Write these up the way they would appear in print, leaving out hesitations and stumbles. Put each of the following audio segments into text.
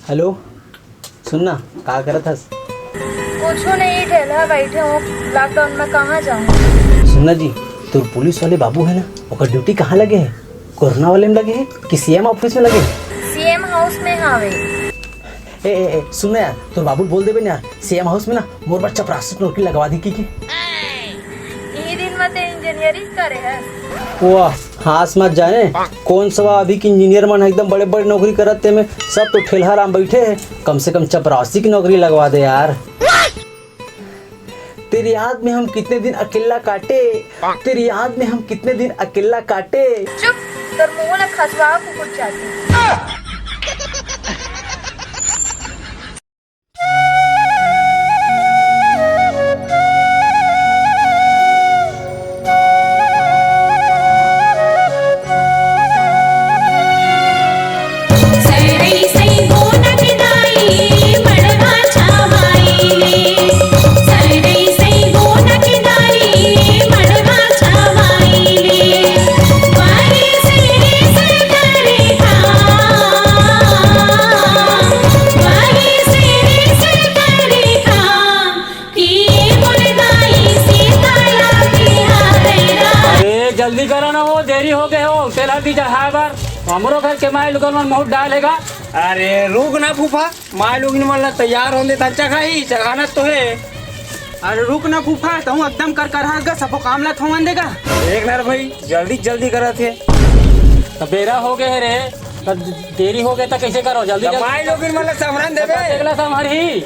Hello, सुनना का करत हस? कुछ नहीं, ठेला बैठे हो। लॉकडाउन में कहाँ जाऊँ? सुनना जी, तो पुलिस वाले बाबू है ना, ओकर ड्यूटी कहाँ लगे है? कोरोना वाले में लगे है कि सीएम ऑफिस में लगे है? सीएम हाउस में हावे। सुनना यार, तो बाबू बोल देबे ना सीएम हाउस में ना मोर बच्चा चपरासी नौकरी लगवा दी की यही दिन में तो इंजीनियरिंग करे है। वाह, हास मत जाने कौन सा अभी की इंजीनियर मन एकदम बड़े बड़े नौकरी करते में, सब तो ठेला आराम बैठे हैं। कम से कम चपरासी की नौकरी लगवा दे यार। तेरी याद में हम कितने दिन अकेला काटे, तेरी याद में हम कितने दिन अकेला काटे। चुप, तर मुंह में खसवा को कुछ जाती। जल्दी करो ना, वो देरी हो गए हो। तेल हल्दी चढ़ाए बार हमरो घर के माए लोगन मन बहुत डालेगा। अरे रुक ना फूफा, माए लोग मन तैयार होने तक चखाई चखाना तो है। अरे रुक ना फूफा, तू एकदम कर कर सबको काम ला थोवन देगा। एक ना भाई, जल्दी जल्दी करा थे। तो बेरा हो गए रे, तब देरी हो गए तो कैसे करो? जल्दी माए लोग मन सामरान देवे। अगला हमारी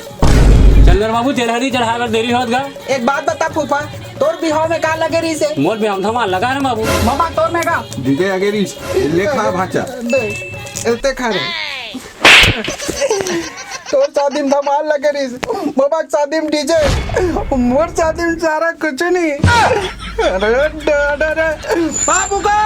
चल मेरे बाबू, तेल हल्दी चढ़ाए बार देरी होत गा। एक बात बता फूफा, तोर बिहाव में का लगे रही से? मोर भी हम थमा लगा ना बाबू। मामा तोर में का डीजे आगे रीस लेखा भाचा एते खा रे। तोर शादी में धमाल लगे रही से, मामा के शादी में डीजे, मोर शादी में सारा कुछ नहीं। अरे डर बाबू को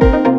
है